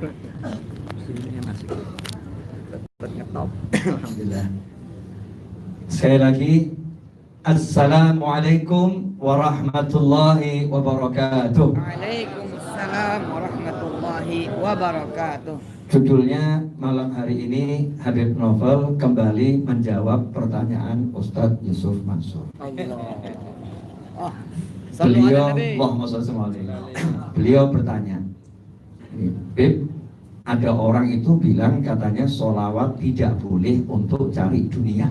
Sininya masih ngetop. Alhamdulillah. Sekali lagi, Assalamualaikum warahmatullahi wabarakatuh. Waalaikumsalam warahmatullahi wabarakatuh. Judulnya malam hari ini Habib Novel kembali menjawab pertanyaan Ustadz Yusuf Mansur. Allah. Oh, Beliau bertanya, Bib, ada orang itu bilang katanya sholawat tidak boleh untuk cari dunia.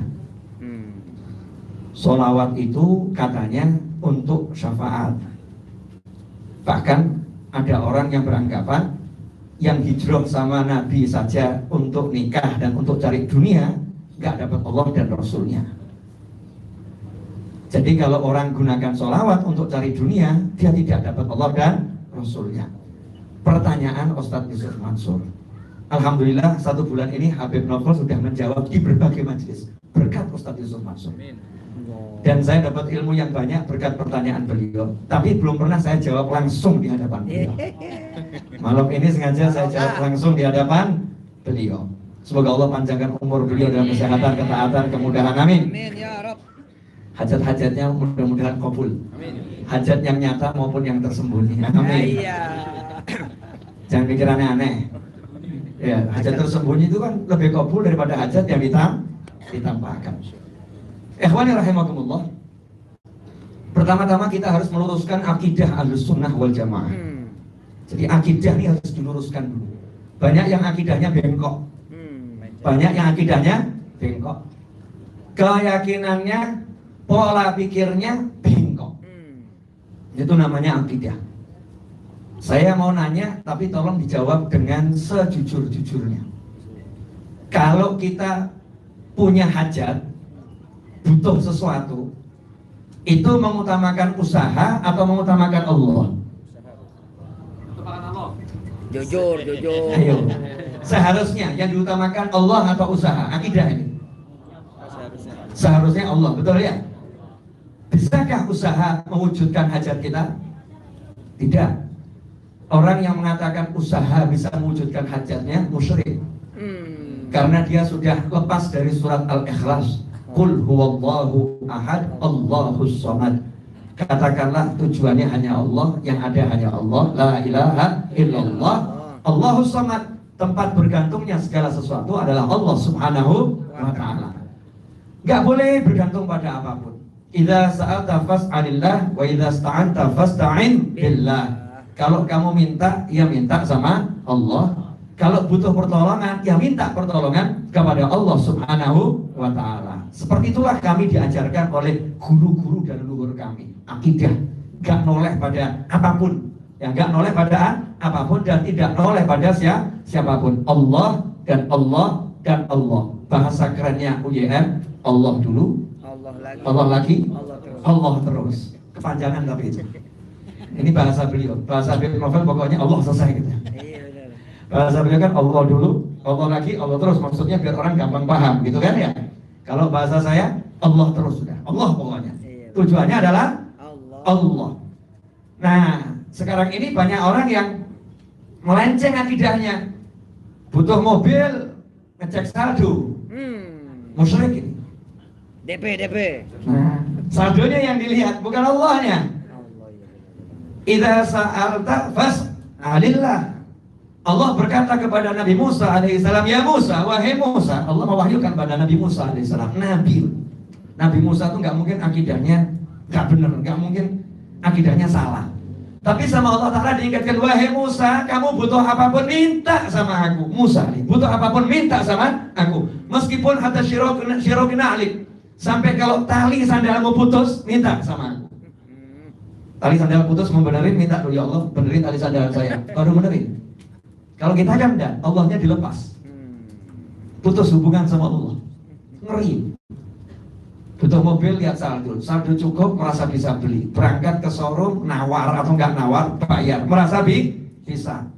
Sholawat itu katanya untuk syafaat. Bahkan ada orang yang beranggapan yang hijrah sama Nabi saja untuk nikah dan untuk cari dunia nggak dapat Allah dan Rasulnya. Jadi kalau orang gunakan sholawat untuk cari dunia, dia tidak dapat Allah dan Rasulnya. Pertanyaan Ustadz Yusuf Mansur. Alhamdulillah 1 bulan ini Habib Novel sudah menjawab di berbagai majelis berkat Ustadz Yusuf Mansur. Dan saya dapat ilmu yang banyak berkat pertanyaan beliau. Tapi belum pernah saya jawab langsung di hadapan beliau. Malam ini sengaja saya jawab langsung di hadapan beliau. Semoga Allah panjangkan umur beliau dalam kesehatan, ketaatan, kemudahan. Amin. Hajat-hajatnya mudah-mudahan kabul. Hajat yang nyata maupun yang tersembunyi. Amin. Jangan pikir aneh-aneh. Ya, hajat tersembunyi itu kan lebih kabul daripada hajat yang ditampakkan. Ikhwani rahimakumullah. Pertama-tama kita harus meluruskan akidah Ahlussunnah wal Jamaah. Jadi akidah ini harus diluruskan dulu. Banyak yang akidahnya bengkok. Banyak yang akidahnya bengkok. Keyakinannya, pola pikirnya bengkok. Itu namanya akidah. Saya mau nanya, tapi tolong dijawab dengan sejujur-jujurnya. Kalau kita punya hajat, butuh sesuatu, itu mengutamakan usaha atau mengutamakan Allah? Jujur. Ayo. Seharusnya yang diutamakan Allah atau usaha? Akidah ini. Seharusnya Allah, betul ya? Bisakah usaha mewujudkan hajat kita? Tidak. Orang yang mengatakan usaha bisa mewujudkan hajatnya musyrik. Karena dia sudah lepas dari surat Al-Ikhlas. Qul huwallahu ahad, Allahus samad. Katakanlah tujuannya hanya Allah, yang ada hanya Allah, la ilaha illallah, Allahus samad. Tempat bergantungnya segala sesuatu adalah Allah subhanahu wa ta'ala. Gak boleh bergantung pada apapun. Idza sa'alta fas'alillah wa idza sta'anta fasta'in billah. Kalau kamu minta, ya minta sama Allah. Kalau butuh pertolongan, ya minta pertolongan kepada Allah subhanahu wa ta'ala. Seperti itulah kami diajarkan oleh guru-guru dan leluhur kami. Akidah, gak noleh pada apapun. Ya, gak noleh pada apapun dan tidak noleh pada siapapun. Allah dan Allah dan Allah. Bahasa kerennya UYM, Allah dulu, Allah lagi, Allah terus. Kepanjangan tapi itu. Ini bahasa beliau. Bahasa Habib Novel pokoknya Allah selesai gitu. Bahasa beliau kan Allah dulu, Allah lagi, Allah terus. Maksudnya biar orang gampang paham gitu kan ya. Kalau bahasa saya Allah terus sudah. Allah pokoknya. Tujuannya adalah Allah. Nah, sekarang ini banyak orang yang melenceng akidahnya. Butuh mobil, ngecek saldo. Musyrik ini. DP. Nah, saldonya yang dilihat bukan Allahnya. Idza sa'alta fas'alillah. Allah berkata kepada Nabi Musa alaihissalam, ya Musa, wahai Musa. Allah mewahyukan pada Nabi Musa alaihissalam, Nabi Musa itu nggak mungkin akidahnya nggak benar, nggak mungkin akidahnya salah. Tapi sama Allah Ta'ala diingatkan, wahai Musa, kamu butuh apapun minta sama aku. Musa nih, butuh apapun minta sama aku. Meskipun hatta syirokina alik, sampai kalau tali sandalmu putus, minta sama aku. Tali sandal putus mau benerin, minta tuh, ya Allah benerin tali sandal saya. Baru benerin. Kalau kita kan enggak, Allahnya dilepas. Putus hubungan sama Allah. Ngeri. Butuh mobil, lihat saldo cukup, merasa bisa beli. Berangkat ke showroom, nawar atau enggak nawar, bayar, merasa bisa.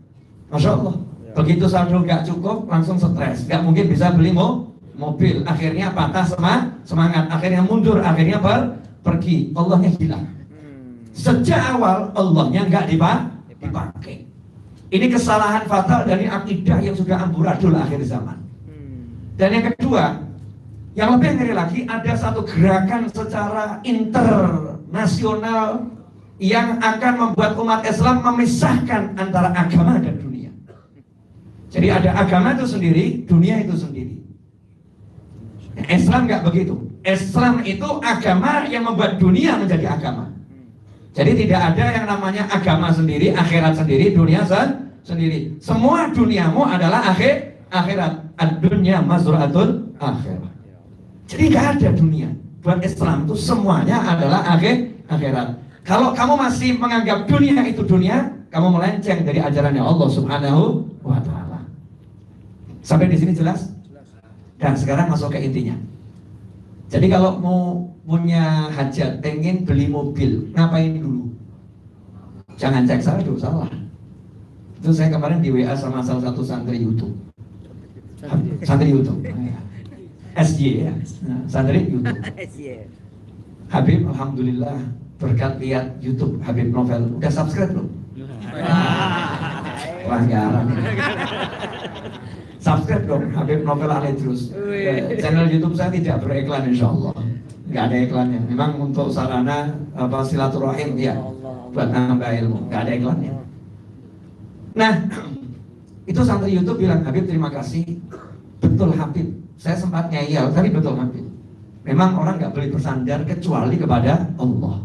Masya Allah. Begitu saldo enggak cukup, langsung stres. Enggak mungkin bisa beli mobil. Akhirnya patah semangat. Akhirnya mundur, akhirnya pergi. Allahnya hilang. Sejak awal Allahnya enggak dipakai. Ini kesalahan fatal dari akidah yang sudah amburadul akhir zaman. Dan yang kedua, yang lebih ngeri lagi, ada satu gerakan secara internasional yang akan membuat umat Islam memisahkan antara agama dan dunia. Jadi ada agama itu sendiri, dunia itu sendiri. Islam nggak begitu. Islam itu agama yang membuat dunia menjadi agama. Jadi tidak ada yang namanya agama sendiri, akhirat sendiri, dunia sendiri. Semua duniamu adalah akhirat. Ad-dunya mazra'atul akhirat. Jadi nggak ada dunia. Buat Islam itu semuanya adalah akhirat. Kalau kamu masih menganggap dunia itu dunia, kamu melenceng dari ajarannya Allah Subhanahu wa Ta'ala. Sampai di sini jelas? Dan sekarang masuk ke intinya. Jadi kalau mau punya hajat, pengen beli mobil, ngapain dulu? Jangan cek saldo, salah. Itu saya kemarin di WA sama salah satu santri YouTube. Santri YouTube. SJ ya. Nah, santri YouTube. Habib, alhamdulillah berkat lihat YouTube Habib Novel. Udah subscribe belum? Pelanggaran. Subscribe dong Habib Novel Alidrus. Channel YouTube saya tidak beriklan, insya Allah. Nggak ada iklannya. Memang untuk sarana silaturahim ya, buat nambah ilmu. Nggak ada iklannya. Nah, itu santri YouTube bilang, Habib terima kasih. Betul Habib. Saya sempat ngeyel, tapi betul Habib. Memang orang nggak boleh bersandar kecuali kepada Allah.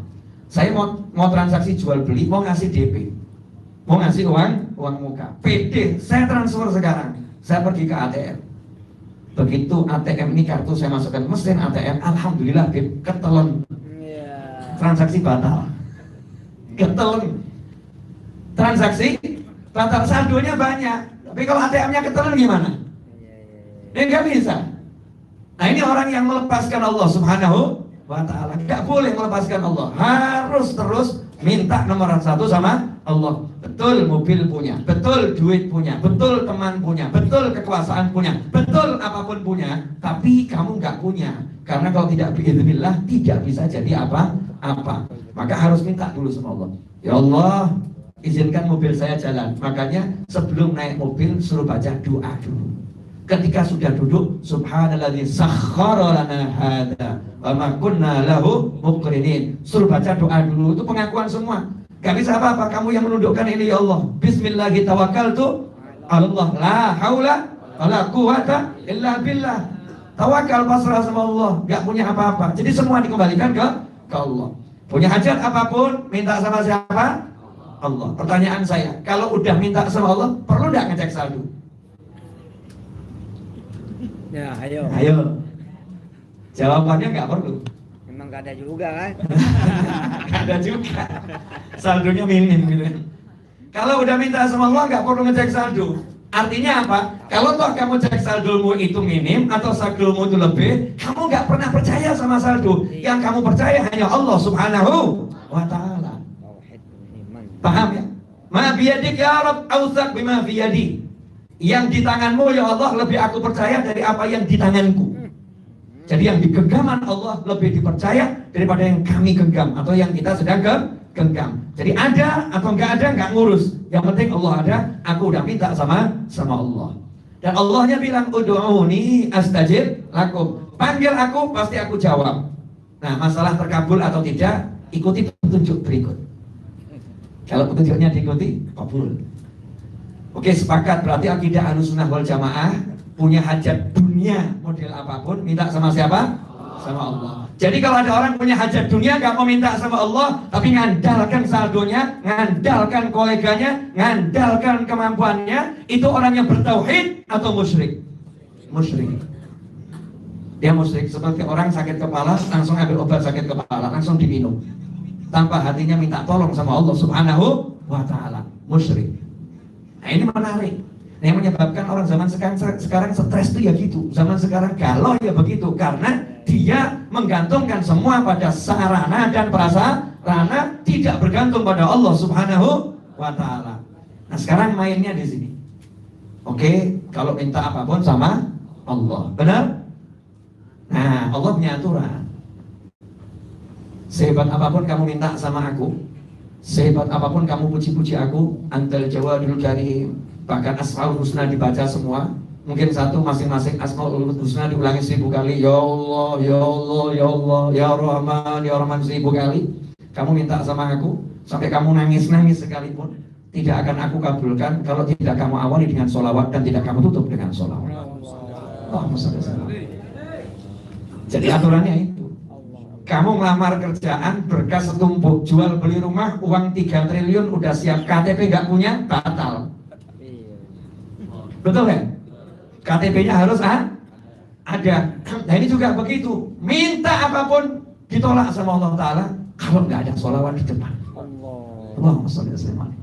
Saya mau transaksi jual beli, mau ngasih DP, mau ngasih uang muka, PD, saya transfer sekarang. Saya pergi ke ATM. Begitu ATM ini kartu saya masukkan mesin ATM, alhamdulillah Bib, ketelen. Transaksi batal. Ketelen. Transaksi batal, saldonya banyak. Tapi kalau ATM-nya ketelen gimana? Ya nggak bisa. Nah ini orang yang melepaskan Allah Subhanahu wa Ta'ala. Nggak boleh melepaskan Allah. Harus terus minta nomor satu sama Allah. Betul mobil punya, betul duit punya, betul teman punya, betul kekuasaan punya, betul apapun punya, tapi kamu nggak punya. Karena kalau tidak biiznillah tidak bisa jadi apa-apa. Maka harus minta dulu sama Allah. Ya Allah, izinkan mobil saya jalan. Makanya sebelum naik mobil suruh baca doa dulu. Ketika sudah duduk, subhanalladzi sakhkhara lana hadza wa ma kunna lahu muqrinin. Suruh baca doa dulu, itu pengakuan semua. Gak bisa apa-apa, kamu yang menundukkan ini ya Allah. Bismillahi tawakkaltu Allah, la haula wala quwata illa billah. Tawakal, pasrah sama Allah, gak punya apa-apa. Jadi semua dikembalikan ke Allah. Punya hajat apapun, minta sama siapa? Allah. Pertanyaan saya, kalau udah minta sama Allah, perlu gak ngecek saldo? Ya, ayo. Jawabannya nggak perlu. Memang gak ada juga kan? Nggak ada juga. Saldonya minim gitu. Kalau udah minta sama Allah nggak perlu ngecek saldo. Artinya apa? Kalau toh kamu cek saldomu itu minim atau saldomu itu lebih, kamu nggak pernah percaya sama saldo. Yang kamu percaya hanya Allah Subhanahu wa Ta'ala. Paham ya? Ma biyadik ya Rabb awsaq bima fi yadi. Yang di tanganmu ya Allah lebih aku percaya dari apa yang di tanganku. Jadi yang di genggaman Allah lebih dipercaya daripada yang kami genggam atau yang kita sedang genggam. Jadi ada atau enggak ada enggak ngurus. Yang penting Allah ada, aku udah minta sama Allah. Dan Allahnya bilang ud'uni astajib lakum. Panggil aku pasti aku jawab. Nah, masalah terkabul atau tidak, ikuti petunjuk berikut. Kalau petunjuknya diikuti, kabul. Oke, sepakat, berarti akidah Ahlussunnah wal Jamaah punya hajat dunia model apapun, minta sama siapa? Sama Allah. Jadi kalau ada orang punya hajat dunia gak mau minta sama Allah, tapi ngandalkan saldonya, ngandalkan koleganya, ngandalkan kemampuannya, itu orang yang bertauhid atau musyrik? Musyrik. Dia musyrik, seperti orang sakit kepala, langsung ambil obat sakit kepala, langsung diminum. Tanpa hatinya minta tolong sama Allah Subhanahu wa Ta'ala. Musyrik. Nah ini menarik. Nah, yang menyebabkan orang zaman sekarang stres itu ya gitu. Zaman sekarang galau ya begitu. Karena dia menggantungkan semua pada sarana dan prasarana, tidak bergantung pada Allah Subhanahu wa Ta'ala. Nah sekarang mainnya di sini. Oke, kalau minta apapun sama Allah, benar? Nah Allah punya aturan. Sehebat apapun kamu minta sama aku, Sehebat apapun kamu puji-puji aku, antal jawadul karim, bahkan Asmaul Husna dibaca semua. Mungkin satu masing-masing Asmaul Husna diulangi 1000 kali. Ya Allah, ya Allah, ya Allah, ya Rahman 1000 kali. Kamu minta sama aku sampai kamu nangis-nangis sekalipun, tidak akan aku kabulkan kalau tidak kamu awali dengan sholawat dan tidak kamu tutup dengan sholawat. Jadi aturannya itu. Kamu ngelamar kerjaan, berkas setumpuk, jual beli rumah, uang 3 triliun udah siap, KTP nggak punya, batal. Betul kan? KTP-nya harus ada. Nah ini juga begitu. Minta apapun ditolak sama Allah Ta'ala kalau nggak ada sholawat di depan. Allahumma sholli ala Muhammad.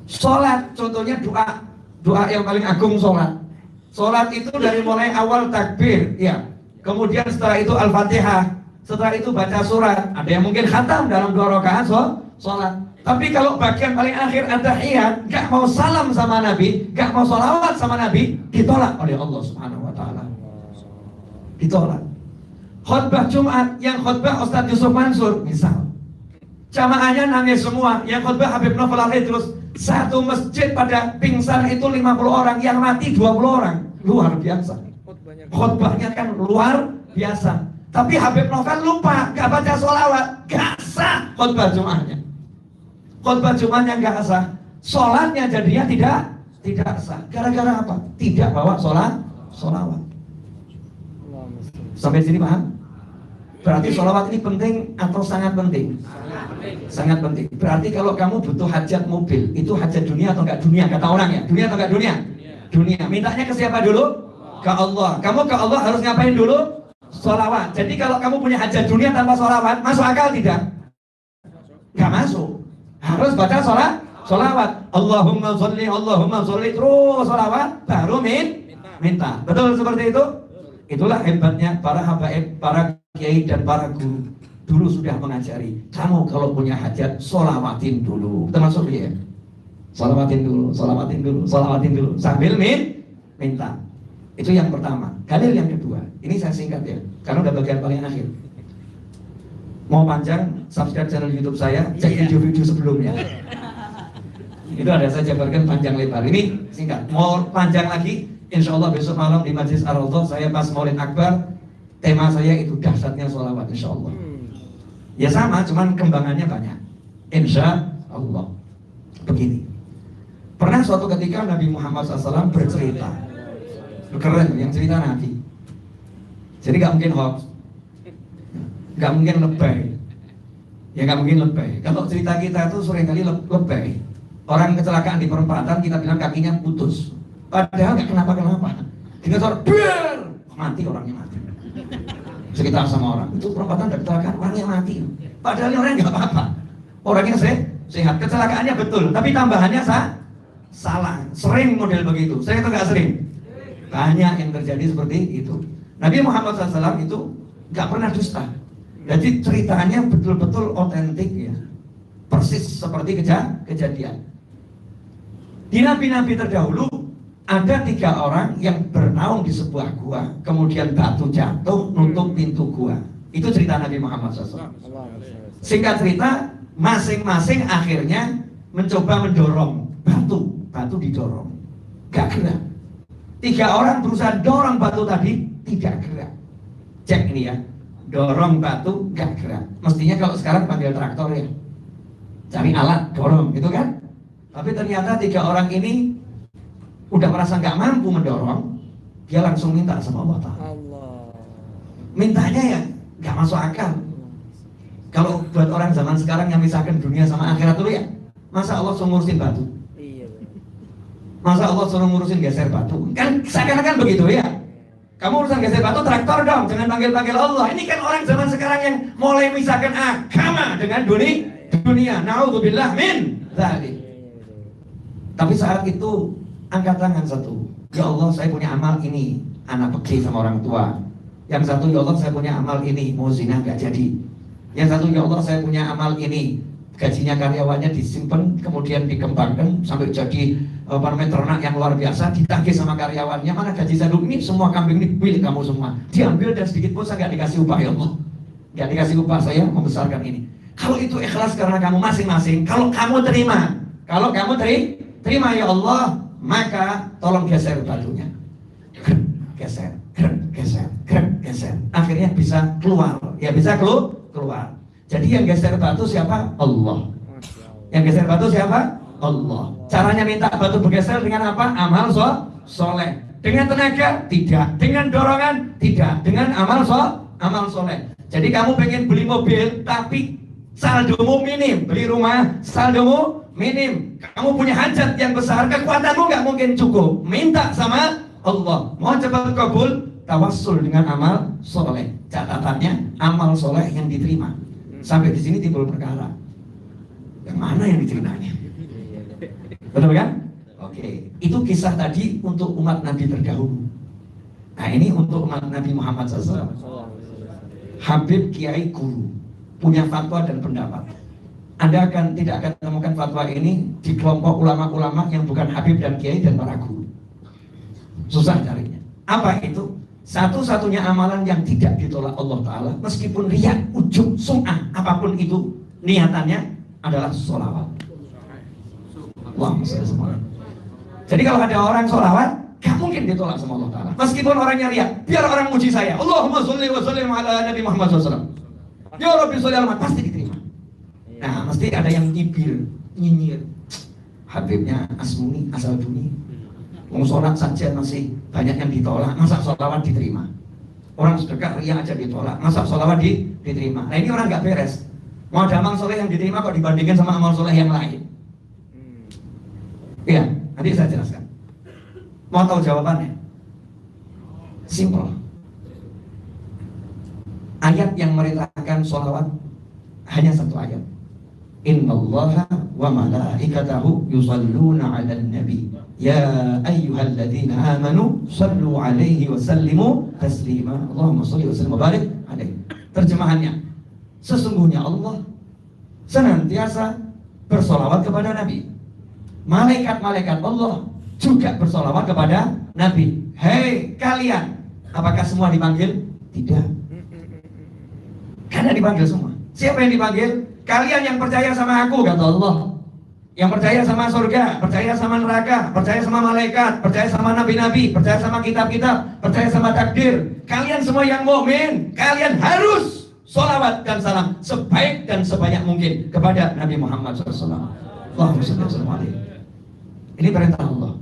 Sholat, contohnya doa yang paling agung sholat. Sholat itu dari mulai awal takbir, ya. Kemudian setelah itu Al-Fatihah, setelah itu baca surat. Ada yang mungkin khatam dalam 2 rakaat sholat. Tapi kalau bagian paling akhir at-tahiyat, gak mau salam sama Nabi, gak mau sholawat sama Nabi, ditolak oleh Allah Subhanahu Wa Taala. Ditolak. Khutbah Jumat yang khutbah Ustadz Yusuf Mansur, misal, jamaahnya nangis semua. Yang khutbah Habib Novel Al-Idrus, satu masjid pada pingsan itu 50 orang, yang mati 20 orang. Luar biasa. Khutbahnya kan luar biasa. Tapi Habib Novel lupa, gak baca sholawat, gak sah khutbah Jumatnya. Khutbah Jumatnya gak sah, sholatnya jadinya tidak sah. Gara-gara apa? Tidak bawa sholawat. Sampai sini paham? Berarti sholawat ini penting atau sangat penting? Sangat penting. Berarti kalau kamu butuh hajat mobil, itu hajat dunia atau enggak dunia? Kata orang ya, dunia atau enggak dunia? Dunia. Mintanya ke siapa dulu? Ke Allah. Kamu ke Allah harus ngapain dulu? Sholawat. Jadi kalau kamu punya hajat dunia tanpa sholawat, masuk akal tidak? Enggak masuk. Harus baca sholawat. Allahumma sholli, terus sholawat, baru minta. Betul seperti itu? Itulah hebatnya para habaib, para kiai dan para guru. Dulu sudah mengajari, kamu kalau punya hajat, sholawatin dulu. Termasuk dia. Sholawatin dulu, sambil minta. Itu yang pertama. Dalil yang kedua, ini saya singkat ya, karena udah bagian paling akhir. Mau panjang, subscribe channel YouTube saya, cek video-video sebelumnya. Itu ada saya jabarkan panjang lebar. Ini singkat. Mau panjang lagi, insya Allah besok malam di Majlis Ar-Raudhah saya pas Maulid Akbar, tema saya itu dahsyatnya sholawat, insya Allah. Ya sama, cuman kembangannya banyak. Insya Allah. Begini. Pernah suatu ketika Nabi Muhammad SAW bercerita. Keren, yang cerita Nabi. Jadi gak mungkin hoax, gak mungkin lebay. Ya gak mungkin lebay. Kalau cerita kita itu seringkali lebay. Orang kecelakaan di perempatan kita bilang kakinya putus, padahal gak kenapa-kenapa. Kita suara biar mati, orangnya mati. Sekitar sama orang itu perempatan ada kecelakaan, orangnya mati. Padahal orangnya gak apa-apa. Orangnya sehat. Kecelakaannya betul, tapi tambahannya salah. Sering model begitu. Saya itu gak sering. Banyak yang terjadi seperti itu. Nabi Muhammad SAW itu gak pernah dusta. Jadi ceritanya betul-betul otentik ya. Persis seperti kejadian. Di nabi-nabi terdahulu ada 3 orang yang bernaung di sebuah gua, kemudian batu jatuh nutup pintu gua. Itu cerita Nabi Muhammad SAW. Singkat cerita, masing-masing akhirnya mencoba mendorong batu didorong, gak gerak. 3 orang berusaha dorong batu tadi, tidak gerak. Cek ini ya, dorong batu gak gerak. Mestinya kalau sekarang panggil traktor ya, cari alat dorong gitu kan. Tapi ternyata 3 orang ini udah merasa gak mampu mendorong, dia langsung minta sama Allah Ta'ala. Mintanya ya gak masuk akal. Kalau buat orang zaman sekarang yang misahkan dunia sama akhirat dulu ya, masa Allah suruh ngurusin batu? Masa Allah suruh ngurusin geser batu? Kan seakan-akan begitu ya. Kamu urusan geser batu traktor dong, jangan panggil-panggil Allah. Ini kan orang zaman sekarang yang mulai misahkan agama dengan dunia. Na'udzubillah min dzalik. Tapi saat itu angkat tangan satu. Ya Allah, saya punya amal ini, anak pergi sama orang tua. Yang satu, ya Allah, saya punya amal ini, mau zina gak jadi. Yang satu, ya Allah, saya punya amal ini, gajinya karyawannya disimpan, kemudian dikembangkan sampai jadi ternak yang luar biasa, ditagih sama karyawannya. Mana gaji saya dulu, ini semua kambing ini milik kamu semua. Diambil dan sedikit pun saya gak dikasih upah, ya Allah. Gak dikasih upah, saya membesarkan ini. Kalau itu ikhlas karena kamu masing-masing, kalau kamu terima ya Allah, maka tolong geser batunya. Geser. Akhirnya bisa keluar. Ya bisa keluar. Jadi yang geser batu siapa? Allah. Yang geser batu siapa? Allah. Caranya minta batu bergeser dengan apa? Amal soleh. Dengan tenaga? Tidak. Dengan dorongan? Tidak. Dengan amal soleh. Jadi kamu pengen beli mobil, tapi saldomu minim. Beli rumah, saldomu minim. Kamu punya hajat yang besar, kekuatanmu nggak mungkin cukup. Minta sama Allah. Mau cepat kabul, tawassul dengan amal soleh. Catatannya amal soleh yang diterima. Sampai di sini timbul perkara. Yang mana yang diterimanya? Betul kan? Oke. Itu kisah tadi untuk umat Nabi terdahulu. Nah ini untuk umat Nabi Muhammad SAW. Habib Kiai Guru punya fatwa dan pendapat. Anda tidak akan temukan fatwa ini di kelompok ulama-ulama yang bukan Habib dan Kiai dan para guru. Susah carinya. Apa itu? Satu-satunya amalan yang tidak ditolak Allah Ta'ala, meskipun riak, ujub, sum'ah, apapun itu niatannya adalah sholawat. Jadi kalau ada orang sholawat, gak mungkin ditolak sama Allah Ta'ala. Meskipun orangnya riak, biar orang muji saya, Allahumma sholli wa sallim ala Nabi Muhammad SAW. Ya Rabbi sholli alaihi, pasti diterima. Nah, mesti ada yang nyinyir. Habibnya Asmuni, asal bunyi. Mau sholat saja masih banyak yang ditolak, masa sholawat diterima? Orang sedekah riak aja ditolak, masa sholawat diterima? Nah ini orang gak beres. Mau ada amal soleh yang diterima kok dibandingkan sama amal soleh yang lain? Iya, nanti saya jelaskan. Mau tahu jawabannya? Simple. Ayat yang merintahkan sholawat hanya satu ayat. Innallaha wa malaikatahu yusalluna 'alan nabi ya ayyuhalladzina amanu sallu 'alaihi wa sallimu taslima. Allahumma shalli wa sallim wa barik 'alaihi. Terjemahannya, sesungguhnya Allah senantiasa bersolawat kepada Nabi. Malaikat-malaikat Allah juga bersolawat kepada Nabi. Hei kalian, apakah semua dipanggil? Tidak. Karena dipanggil semua. Siapa yang dipanggil? Kalian yang percaya sama aku, kata Allah. Yang percaya sama surga, percaya sama neraka, percaya sama malaikat, percaya sama nabi-nabi, percaya sama kitab-kitab, percaya sama takdir. Kalian semua yang mukmin, kalian harus sholawat dan salam sebaik dan sebanyak mungkin kepada Nabi Muhammad SAW. Allahumma shalli wa sallim alaihi. Ini perintah Allah.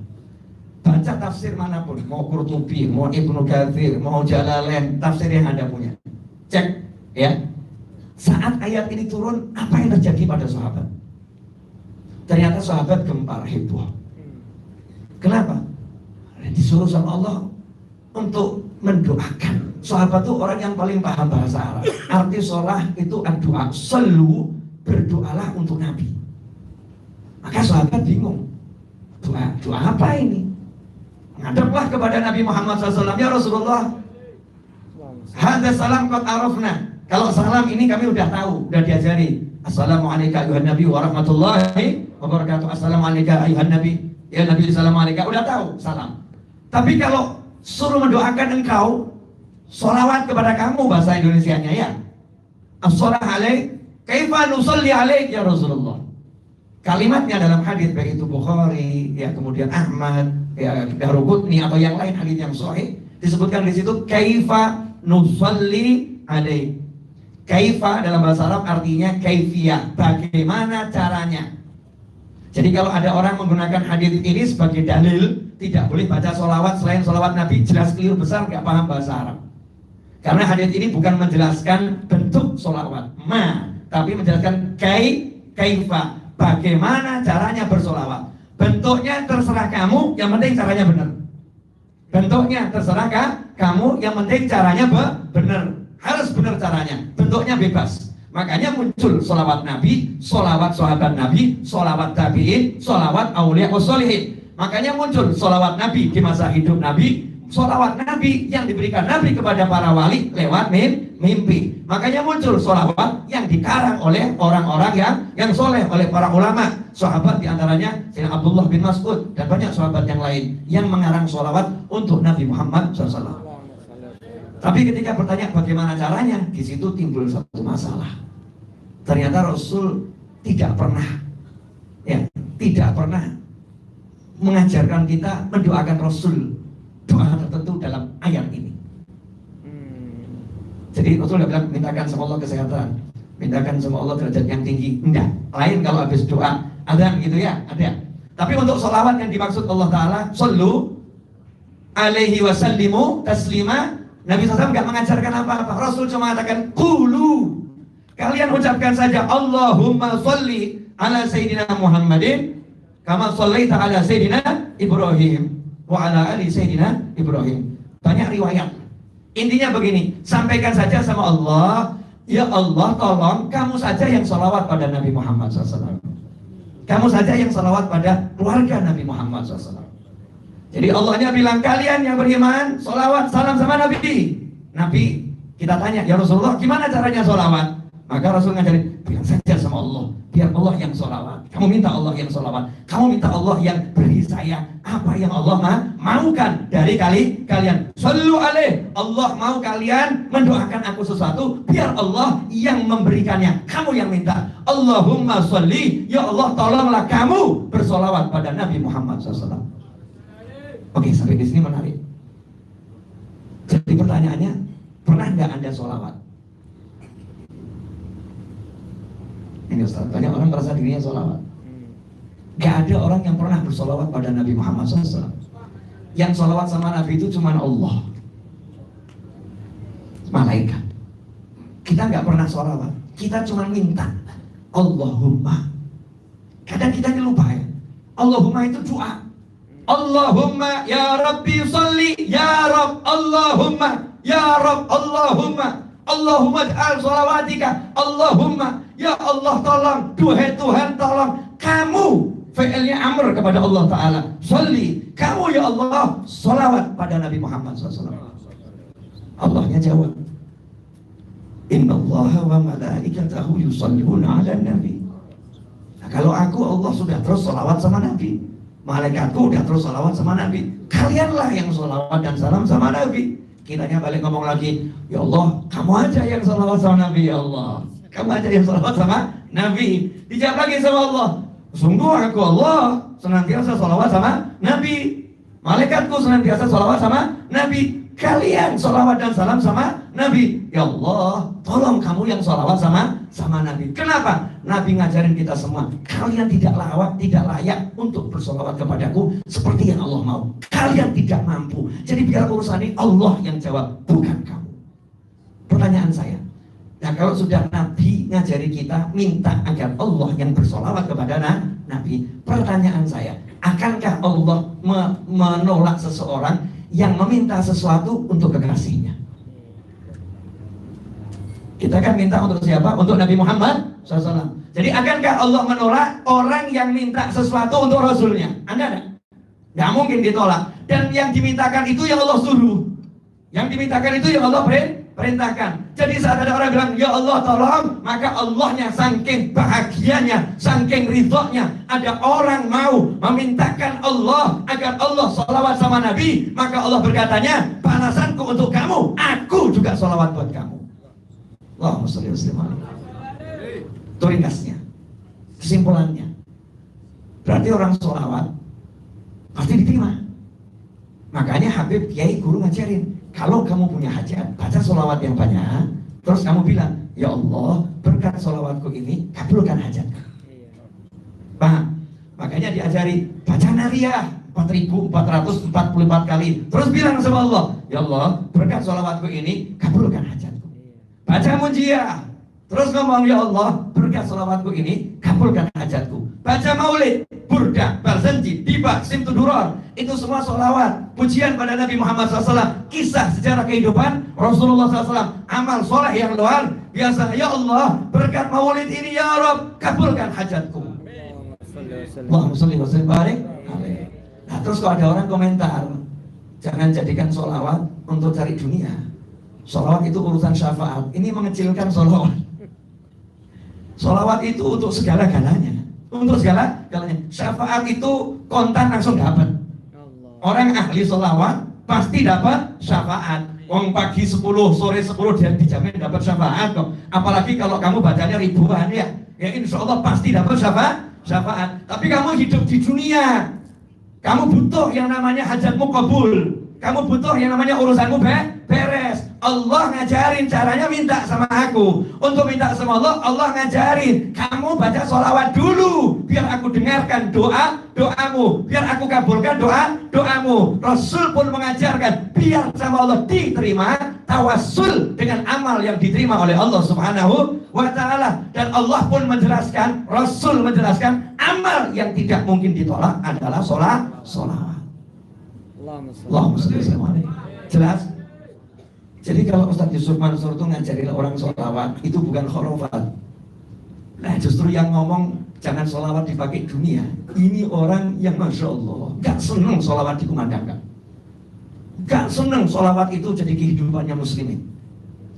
Baca tafsir manapun, mau Qurtubi, mau Ibnu Katsir, mau Jalalain, tafsir yang Anda punya. Cek, ya. Saat ayat ini turun, apa yang terjadi pada sahabat? Ternyata sahabat gempar, heboh. Kenapa? Disuruh sama Allah untuk mendoakan. Sahabat itu orang yang paling paham bahasa Arab. Arti sholah itu doa. Selalu berdoalah untuk Nabi. Maka sahabat bingung. Doa apa ini? Ngadeplah kepada Nabi Muhammad SAW. Ya Rasulullah, hadza salam qad arafna. Kalau salam ini kami udah tahu, udah diajari. Assalamualaikum ayuhan nabi wa rahmatullahi wa barakatuh. Assalamualaikum ayuhan nabi. Ya Nabi assalamualaikum, udah tahu salam. Tapi kalau suruh mendoakan engkau, sholawat kepada kamu bahasa Indonesianya ya. As-sholah alaik, kaifa nusalli alaik ya Rasulullah. Kalimatnya dalam hadis baik itu Bukhari, ya kemudian Ahmad, ya Daruqutni atau yang lain hadis yang sahih disebutkan di situ kaifa nusalli alaik. Kaifa dalam bahasa Arab artinya kaifiyah, bagaimana caranya. Jadi kalau ada orang menggunakan hadis ini sebagai dalil, tidak boleh baca sholawat selain sholawat Nabi, jelas keliru besar, gak paham bahasa Arab. Karena hadis ini bukan menjelaskan bentuk sholawat, tapi menjelaskan kaifa, bagaimana caranya bersolawat. Bentuknya terserah kamu, yang penting caranya benar. Bentuknya terserah kamu, yang penting caranya benar. Harus benar caranya, bentuknya bebas. Makanya muncul sholawat Nabi, sholawat sahabat Nabi, sholawat tabi'in, sholawat aulia wassolihin. Makanya muncul sholawat Nabi di masa hidup Nabi, sholawat Nabi yang diberikan Nabi kepada para wali lewat mimpi. Makanya muncul sholawat yang dikarang oleh orang-orang yang soleh, oleh para ulama, sahabat diantaranya Sayyidina Abdullah bin Mas'ud dan banyak sahabat yang lain yang mengarang sholawat untuk Nabi Muhammad SAW. Tapi ketika bertanya bagaimana caranya, di situ timbul satu masalah. Ternyata Rasul tidak pernah mengajarkan kita mendoakan Rasul doa tertentu dalam ayat ini. Jadi Rasul nggak bilang mintakan sama Allah kesehatan, mintakan sama Allah derajat yang tinggi. Enggak. Lain kalau habis doa adzan gitu ya, ada. Tapi untuk sholawat yang dimaksud Allah Ta'ala, sallu alaihi wasallimu taslima, Nabi SAW nggak mengajarkan apa-apa. Rasul cuma mengatakan qulu, kalian ucapkan saja Allahumma sholli ala Sayyidina Muhammadin kama shallaita ala Sayyidina Ibrahim wa ala ali Sayyidina Ibrahim. Banyak riwayat. Intinya begini, sampaikan saja sama Allah, ya Allah tolong kamu saja yang sholawat pada Nabi Muhammad SAW. Kamu saja yang sholawat pada keluarga Nabi Muhammad SAW. Jadi Allahnya bilang, kalian yang beriman sholawat salam sama Nabi. Nabi, kita tanya, ya Rasulullah gimana caranya sholawat? Maka Rasul ngajarin, bilang saja sama Allah, biar Allah yang sholawat. Kamu minta Allah yang sholawat, kamu minta Allah yang beri saya apa yang Allah maukan dari kalian. Sallu alaih, Allah mau kalian mendoakan aku sesuatu, biar Allah yang memberikannya, kamu yang minta. Allahumma sholli, ya Allah tolonglah kamu bersolawat pada Nabi Muhammad SAW. Oke, sampai di sini menarik. Jadi pertanyaannya, pernah nggak Anda sholawat? Ini Ustaz, banyak orang merasa dirinya sholawat. Gak ada orang yang pernah bersolawat pada Nabi Muhammad SAW. Yang sholawat sama Nabi itu cuma Allah, malaikat. Kita gak pernah sholawat, kita cuma minta Allahumma. Kadang kita lupa ya, Allahumma itu doa. Allahumma ya Rabbi sholli, ya Rabb Allahumma, ya Rabb Allahumma, Allahumma ij'al sholawatika, Allahumma, ya Allah tolong, duhai Tuhan tolong, kamu fi'ilnya amr kepada Allah Ta'ala, sholli, kamu ya Allah sholawat pada Nabi Muhammad SAW. Allahnya jawab, inna allaha wa malaikatahu yusalluna ala nabi. Nah, kalau aku Allah sudah terus sholawat sama Nabi, malaikatku udah terus sholawat sama Nabi, kalianlah yang sholawat dan salam sama Nabi. Kitanya balik ngomong lagi, ya Allah kamu aja yang sholawat sama Nabi, ya Allah kamu aja yang sholawat sama Nabi. Dijawab lagi sama Allah, sungguh aku Allah senantiasa sholawat sama Nabi, malaikatku senantiasa sholawat sama Nabi, kalian sholawat dan salam sama Nabi. Ya Allah tolong kamu yang sholawat sama Nabi. Kenapa? Nabi ngajarin kita semua, kalian tidak layak untuk bersolawat kepadaku seperti yang Allah mau. Kalian tidak mampu. Jadi biar urusan ini Allah yang jawab, bukan kamu. Pertanyaan saya, nah kalau sudah Nabi ngajari kita minta agar Allah yang bersolawat kepada Nabi, pertanyaan saya, akankah Allah menolak seseorang yang meminta sesuatu untuk kekasihnya? Kita kan minta untuk siapa? Untuk Nabi Muhammad SAW. Jadi akankah Allah menolak orang yang minta sesuatu untuk Rasulnya? Anda enggak? Nggak mungkin ditolak. Dan yang dimintakan itu yang Allah suruh, yang dimintakan itu yang Allah perintahkan. Jadi saat ada orang bilang, ya Allah tolong, maka Allahnya saking bahagianya, saking ridhonya, ada orang mau memintakan Allah agar Allah sholawat sama Nabi, maka Allah berkatanya, balasanku untuk kamu, aku juga sholawat buat kamu. Allahumma sholli wa sallim alaihi. Itu ringkasnya, kesimpulannya. Berarti orang sholawat pasti diterima. Makanya Habib Kiai guru ngajarin, kalau kamu punya hajat, baca sholawat yang banyak, terus kamu bilang, ya Allah berkat sholawatku ini kabulkan hajatku. Paham? Makanya diajari baca nariyah 4.444 kali, terus bilang sama Allah, ya Allah berkat sholawatku ini kabulkan hajatku. Baca munjiah, terus ngomong, ya Allah berkat sholawatku ini kabulkan hajatku. Baca maulid, burdah, barzanji, dibak, simtudurar, itu semua sholawat, pujian pada Nabi Muhammad SAW, kisah sejarah kehidupan Rasulullah SAW, amal soleh yang luar biasa. Ya Allah berkat maulid ini ya Rabb kabulkan hajatku. Allahumma sholli wa sallim barik. Nah terus kalau ada orang komentar, jangan jadikan sholawat untuk cari dunia, sholawat itu urusan syafaat. Ini mengecilkan sholawat. Sholawat itu untuk segala-galanya, untuk segala-galanya. Syafaat itu kontan langsung dapat. Orang ahli sholawat pasti dapat syafaat. Wong pagi 10, sore 10 dia dijamin dapat syafaat kok. Apalagi kalau kamu bacanya ribuan ya. Ya insya Allah pasti dapat syafaat. Tapi kamu hidup di dunia, kamu butuh yang namanya hajatmu kabul. Kamu butuh yang namanya urusanmu beres. Allah ngajarin caranya minta sama aku. Untuk minta sama Allah, Allah ngajarin kamu baca sholawat dulu, biar aku dengarkan doamu, biar aku kabulkan doamu. Rasul pun mengajarkan biar sama Allah diterima, tawassul dengan amal yang diterima oleh Allah Subhanahu wa ta'ala. Dan Allah pun menjelaskan, Rasul menjelaskan, amal yang tidak mungkin ditolak adalah sholawat. Allahumma sholli alaihi. Jelas? Jadi kalau Ustaz Yusuf Mansur itu ngajarin orang sholawat, itu bukan khurafat. Nah justru yang ngomong jangan sholawat dipakai dunia, ini orang yang Masya Allah gak seneng sholawat dikumandangkan, gak seneng sholawat itu jadi kehidupannya muslimin,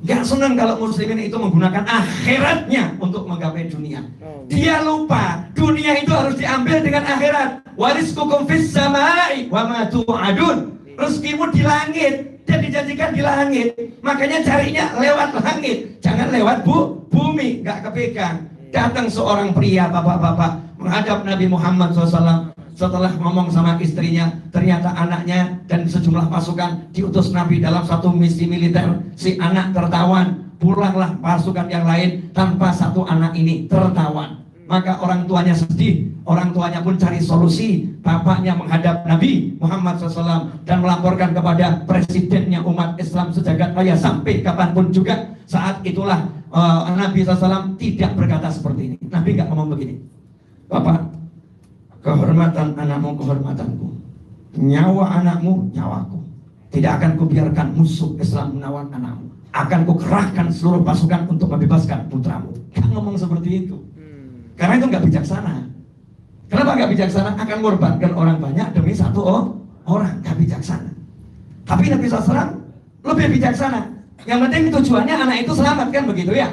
gak seneng kalau muslimin itu menggunakan akhiratnya untuk menggapai dunia. Dia lupa dunia itu harus diambil dengan akhirat. Warizqukum fis samai wa ma tu'adun. Rezekimu di langit dan dijanjikan di langit. Makanya carinya lewat langit, jangan lewat bumi, gak kepegang. Datang seorang pria, bapak-bapak, menghadap Nabi Muhammad SAW. Setelah ngomong sama istrinya, ternyata anaknya dan sejumlah pasukan diutus Nabi dalam satu misi militer. Si anak tertawan, pulanglah pasukan yang lain tanpa satu anak ini tertawan. Maka orang tuanya sedih, orang tuanya pun cari solusi. Bapaknya menghadap Nabi Muhammad SAW dan melaporkan kepada presidennya umat Islam sejagat raya sampai kapanpun juga. Saat itulah Nabi SAW tidak berkata seperti ini. Nabi nggak ngomong begini, Bapak, kehormatan anakmu kehormatanku, nyawa anakmu nyawaku. Tidak akan kubiarkan musuh Islam menawan anakmu. Akan kukerahkan seluruh pasukan untuk membebaskan putramu. Gak ngomong seperti itu. Karena itu nggak bijaksana. Kenapa nggak bijaksana? Akan mengorbankan orang banyak demi satu orang. Nggak bijaksana. Tapi Nabi SAW lebih bijaksana. Yang penting tujuannya anak itu selamat, kan begitu ya.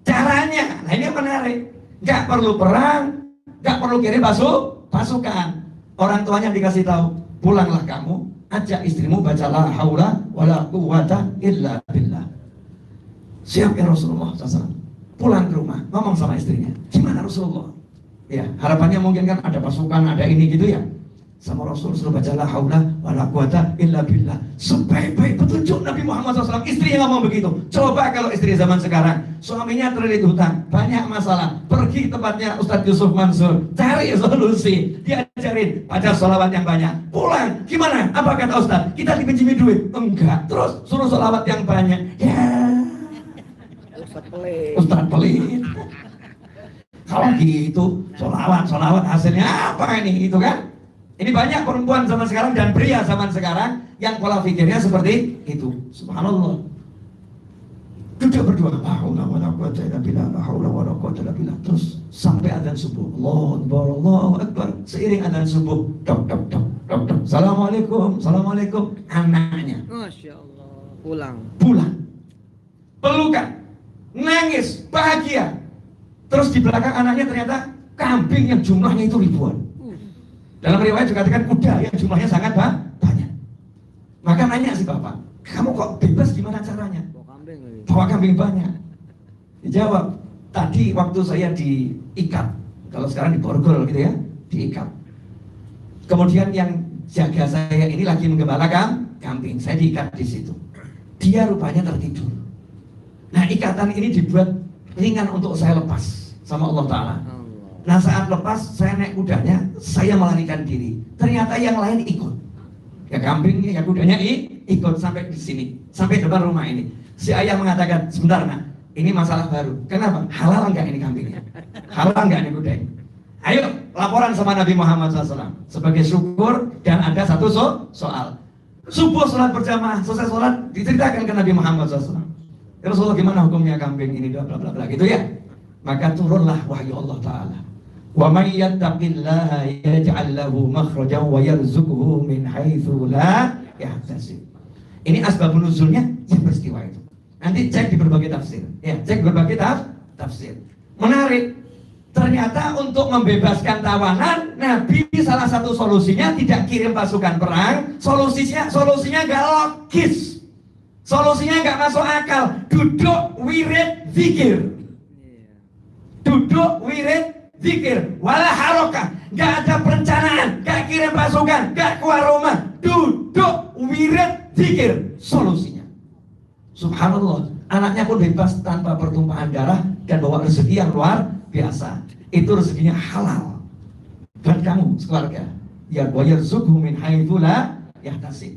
Caranya, nah ini yang menarik. Nggak perlu perang, nggak perlu kirim pasukan. Orang tuanya dikasih tahu, pulanglah kamu, ajak istrimu baca la haula wala quwwata illa billah. Siap ya Rasulullah SAW. Pulang ke rumah, ngomong sama istrinya, gimana Rasulullah? Ya, harapannya mungkin kan ada pasukan, ada ini gitu ya. Sama Rasul suruh baca la haula wala quwwata illa billah. Sebaik-baik petunjuk Nabi Muhammad SAW, istrinya ngomong begitu. Coba kalau istri zaman sekarang, suaminya terlilit hutang, banyak masalah, pergi tempatnya Ustadz Yusuf Mansur, cari solusi, diajarin baca sholawat yang banyak. Pulang, gimana? Apa kata Ustadz? Kita dipinjami duit? Enggak. Terus suruh sholawat yang banyak. Ya, Ustadz pelit. Kalau gitu, sholawat hasilnya apa ini? Itu kan? Ini banyak perempuan zaman sekarang dan pria zaman sekarang yang pola pikirnya seperti itu. Subhanallah. Duduk berdoa, la haula wala quwwata illa billah, la haula wala quwwata illa billah. Terus sampai azan subuh. Allahu akbar. Seiring azan subuh, dok. Assalamualaikum. Anaknya. Masya Allah. Pulang. Pelukan. Nangis, bahagia. Terus di belakang anaknya ternyata kambing yang jumlahnya itu ribuan. Dalam riwayat juga dikatakan kuda yang jumlahnya sangat banyak. Maka nanya si bapak, kamu kok bebas gimana caranya? Bawa kambing banyak. Dijawab, tadi waktu saya diikat, kalau sekarang di borgol gitu ya, diikat. Kemudian yang jaga saya ini lagi menggembalakan kambing, saya diikat di situ. Dia rupanya tertidur. Nah ikatan ini dibuat ringan untuk saya lepas sama Allah Ta'ala. Nah saat lepas saya naik kudanya, saya melarikan diri. Ternyata yang lain ikut. Ya kambingnya, ya kudanya ikut sampai di sini, sampai depan rumah ini. Si ayah mengatakan, sebentar nak, ini masalah baru. Kenapa? Halal enggak ini kambingnya? Halal enggak ini kudanya? Ayo laporan sama Nabi Muhammad SAW sebagai syukur. Dan ada satu soal. Subuh sholat berjamaah, selesai sholat diceritakan ke Nabi Muhammad SAW. Ya Rasulullah, gimana hukumnya kambing ini, bla bla bla gitu ya. Maka turunlah wahyu Allah Ta'ala. Wa may yattaqillaha yaj'al lahu makhrajan wa yarzuqhu min haitsu la yahtasib. Ini asbabun nuzulnya yang peristiwa itu. Nanti cek di berbagai tafsir. Ya, cek berbagai tafsir. Menarik. Ternyata untuk membebaskan tawanan, Nabi salah satu solusinya tidak kirim pasukan perang. Solusinya nggak logis, solusinya nggak masuk akal. Duduk wirid zikir, duduk wirid zikir, wala harokah, nggak ada perencanaan, nggak kirim pasukan, nggak keluar rumah, duduk wirid zikir. Solusinya, subhanallah, anaknya pun bebas tanpa pertumpahan darah dan bawa rezeki yang luar biasa. Itu rezekinya halal buat kamu sekeluarga. Ya wa yarzuqhu min haitsu la yahtasib.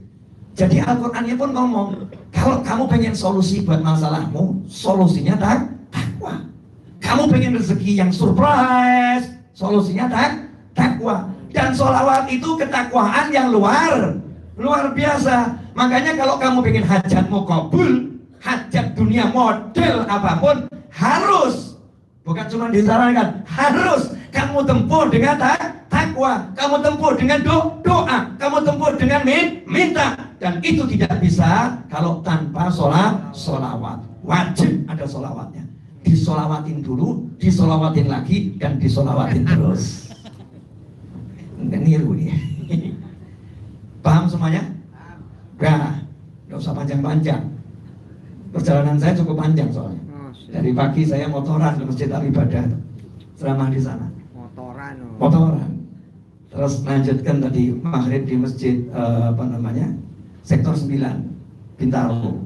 Jadi Al-Qur'annya pun ngomong, kalau kamu pengen solusi buat masalahmu, solusinya takwa. Kamu pengen rezeki yang surprise, solusinya takwa. Dan sholawat itu ketakwaan yang luar biasa. Makanya kalau kamu pengen hajatmu kabul, hajat dunia model apapun, harus, bukan cuma disarankan, harus kamu tempuh dengan takwa, kamu tempuh dengan doa, kamu tempuh dengan minta. Dan itu tidak bisa kalau tanpa sholawat. Wajib ada sholawatnya. Disolawatin dulu, disolawatin lagi, dan disolawatin terus. Nggak niru nih. Paham semuanya? Nah, nggak usah panjang-panjang. Perjalanan saya cukup panjang soalnya. Dari pagi saya motoran ke Masjid Al-Ibadah, ceramah di sana. Motoran. Terus lanjutkan tadi maghrib di Masjid Sektor 9 Bintaro.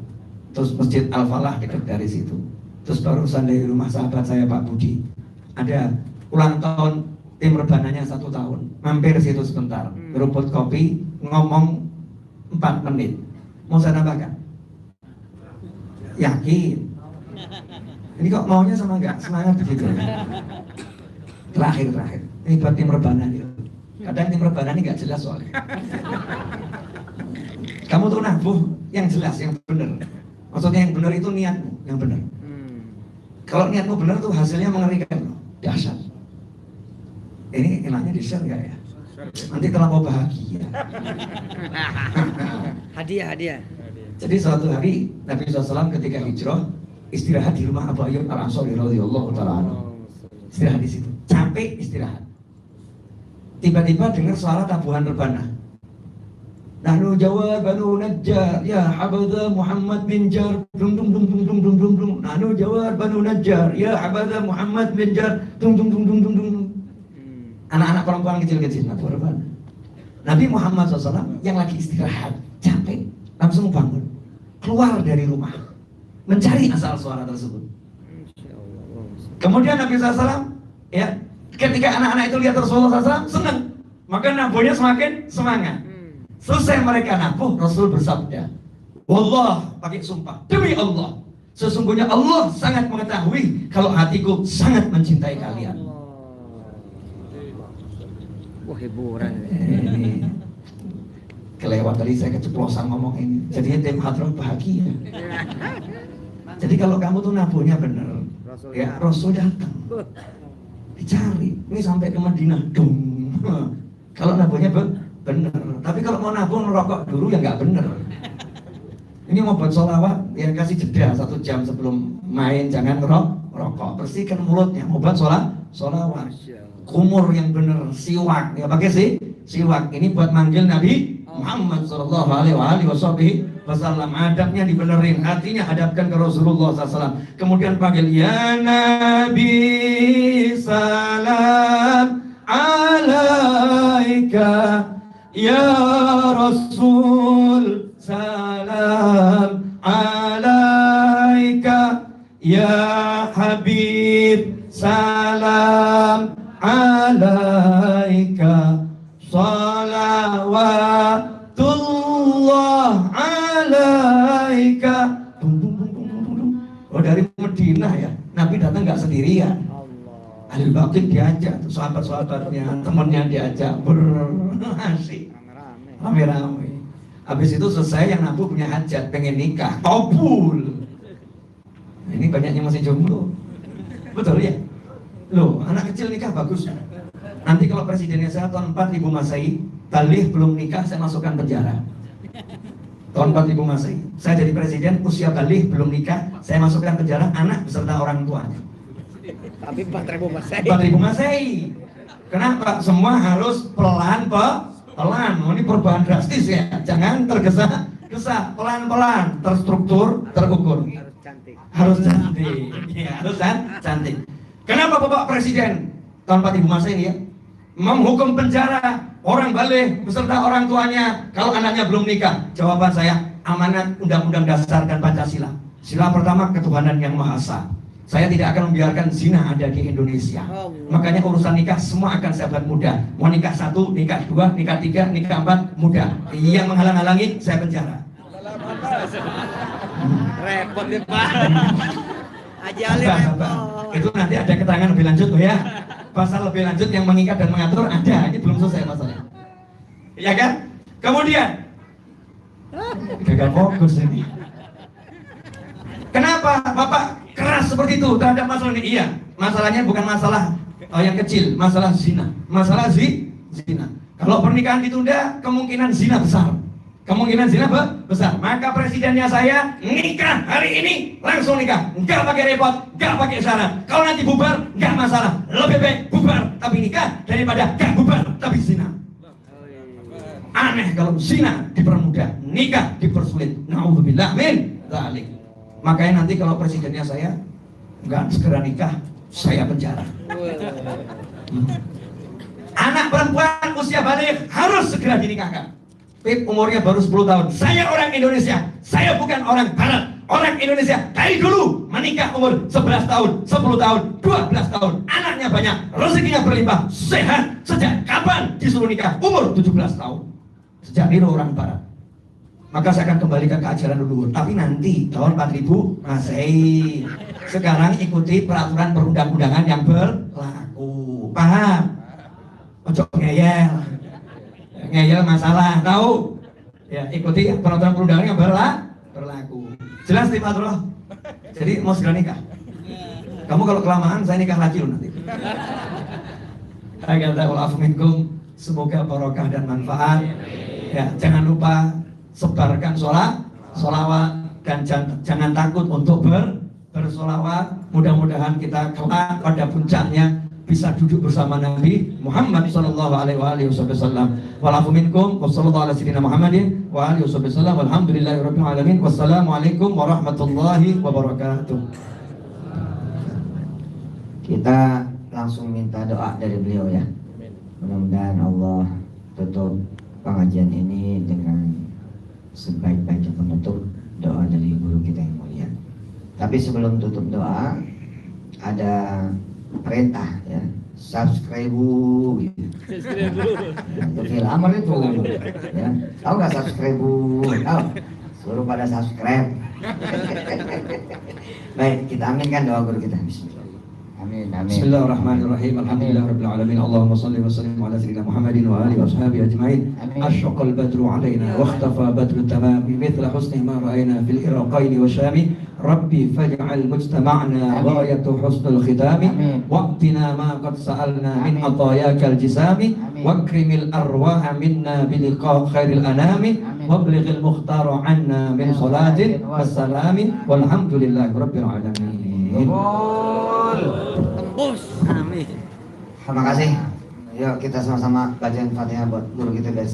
Terus Masjid Al-Falah dekat dari situ. Terus barusan dari rumah sahabat saya Pak Budi, ada ulang tahun tim rebananya 1 tahun. Mampir situ sebentar, berebut kopi, ngomong 4 menit. Mau saya nambahkan? Yakin? Ini kok maunya sama enggak? Semangat begitu. Terakhir. Ini buat tim rebanan itu. Kadang tim rebanan ini enggak jelas soalnya. Kamu tuh nabuh yang jelas, yang benar. Maksudnya yang benar itu niatmu, yang benar. Kalau niatmu benar tuh hasilnya mengerikan loh. Dahsyat. Ini enaknya di-share enggak ya? Nanti terlalu bahagia. Hadiah. Jadi suatu hari Nabi SAW ketika hijrah istirahat di rumah Abu Ayyub Al-Ansari radhiyallahu ta'ala anhu. Istirahat di situ, capek istirahat. Tiba-tiba dengar suara tabuhan rebana. Nahnu jawab Banu Najjar, ya habadha Muhammad bin Jar, dum dum dum dum dum dum dum dum. Nahnu jawab Banu Najjar, ya habadha Muhammad bin Jar, dum dum dum dum dum dum. Anak-anak perempuan kecil-kecil nabuh rebana. Nabi Muhammad SAW yang lagi istirahat, capek, langsung bangun, keluar dari rumah, mencari asal suara tersebut. Kemudian Nabi SAW, ya, ketika anak-anak itu lihat Rasulullah SAW, senang, maka nabuhnya semakin semangat. Selesai mereka nabuh, Rasul bersabda, Wallah, pakai sumpah, demi Allah, sesungguhnya Allah sangat mengetahui kalau hatiku sangat mencintai kalian. Wah, hiburan. Ini kelewat tadi, saya keceplosan ngomong ini. Jadi tim hadroh bahagia. Jadi kalau kamu tuh nabuhnya bener, ya Rasul datang, dicari. Ini sampai ke Madinah, dong. Kalau nabuhnya bener. Tapi kalau mau nabung merokok dulu ya nggak bener. Ini mau buat sholawat, ya kasih jeda 1 jam sebelum main, jangan merokok. Bersihkan mulutnya, mau buat sholawat. Kumur yang bener, siwak, ya pakai siwak. Ini buat manggil Nabi Muhammad sallallahu alaihi wasallam. Adabnya dibenerin, hatinya hadapkan ke Rasulullah SAW. Kemudian panggil, ya Nabi salam alaika, ya Rasul salam alaika, ya Habib salam alaika, salawatullah alaika. Oh, dari Madinah ya, Nabi datang nggak sendirian. Ahlul Baqi diajak, sahabat-sahabatnya, temannya diajak, berasik, rame-rame. Habis itu selesai, yang nabuh punya hajat, pengen nikah, kabul. Ini banyaknya masih jomblo, betul ya? Loh, anak kecil nikah bagus. Nanti kalau presidennya saya tahun 4000 Masehi, balik belum nikah, saya masukkan penjara. Tahun 4000 Masehi, saya jadi presiden, usia balik belum nikah, saya masukkan penjara anak beserta orang tuanya. Tapi 4.000 Masehi. 4.000 Masehi. Kenapa? Semua harus pelan. Ini perubahan drastis ya. Jangan tergesa-gesa, pelan-pelan, terstruktur, terukur. Harus cantik. Harus cantik. Ya, harus cantik. Kenapa Bapak Presiden tahun 4.000 Masehi ya menghukum penjara orang balik beserta orang tuanya kalau anaknya belum nikah? Jawaban saya, amanat Undang-Undang Dasar dan Pancasila. Sila pertama, ketuhanan yang Maha Esa. Saya tidak akan membiarkan zina ada di Indonesia. Makanya urusan nikah semua akan saya buat mudah. Mau nikah 1, nikah 2, nikah 3, nikah 4, mudah. Yang menghalang-halangi saya penjara. Repot deh Pak. Ajali repot. Itu nanti ada keterangan lebih lanjut ya. Pasal lebih lanjut yang mengikat dan mengatur ada. Ini belum selesai masalahnya. Ya kan? Kemudian gagal fokus ini. Kenapa Bapak keras seperti itu terhadap masalah ini? Iya, masalahnya bukan masalah yang kecil, masalah zina. Masalah zina. Kalau pernikahan ditunda, kemungkinan zina besar. Kemungkinan zina besar. Maka presidennya saya nikah hari ini, langsung nikah. Enggak pakai repot, enggak pakai syarat. Kalau nanti bubar, enggak masalah. Lebih baik bubar tapi nikah daripada enggak bubar tapi zina. Aneh kalau zina dipermudah, nikah dipersulit. Nauzubillah min dzalik. Makanya nanti kalau presidennya saya nggak segera nikah, saya penjara. Anak perempuan usia balik harus segera dinikahkan. Pip umurnya baru 10 tahun. Saya orang Indonesia, saya bukan orang Barat. Orang Indonesia dari dulu menikah umur 11 tahun, 10 tahun, 12 tahun. Anaknya banyak, rezekinya berlimpah, sehat. Sejak kapan disuruh nikah? Umur 17 tahun. Sejak niru orang Barat. Maka saya akan kembalikan ke ajaran leluhur. Tapi nanti tahun 4.000 Masehi. Sekarang ikuti peraturan perundang-undangan yang berlaku. Paham? Ojo ngeyel. Ngeyel masalah, tahu? Ya, ikuti peraturan perundangan yang berlaku. Jelas nih Pak Abdullah? Jadi mau segera nikah. Kamu kalau kelamaan saya nikah lagi loh nanti. Semoga barokah dan manfaat. Ya, jangan lupa sebarkan sholawat dan jangan takut untuk bersolawat. Mudah-mudahan kita kelak pada puncaknya bisa duduk bersama Nabi Muhammad sallallahu alaihi wasallam. Walafu minkum wassallallahu ala sayyidina Muhammadin wa alihi wasallam. Walhamdulillahirabbil alamin. Wassalamualaikum warahmatullahi wabarakatuh. Kita langsung minta doa dari beliau ya. Mudah-mudahan Allah tutup pengajian ini dengan sebaik-baiknya penutup doa dari guru kita yang mulia. Tapi sebelum tutup doa ada perintah ya, subscribe gitu. Itu amar itu ya. Tahu nggak subscribe? Tahu? Suruh pada subscribe. Baik, kita aminkan doa guru kita. Bismillah. Amin, amin. Bismillahirrahmanirrahim. Alhamdulillahirabbil alamin. Allahumma shalli wa sallim ala sayyidina Muhammadin wa alihi washabihi ajma'in. Ashraqal badru alaina wa ikhtafa badru tamami mithla husni ma ra'ayna fil iraqain wa shami. Rabbi faj'al mujtama'na ghayatu husnul khitami waqtina ma qad sa'alna min atayakal jisami wakrimil arwaha minna biliqa khairil anami wablighil mukhtaru anna min salatin wassalamin walhamdulillahi rabbil alamin. Tembus. Amin. Terima kasih. Yuk kita sama-sama bacain Fatihah buat guru kita guys.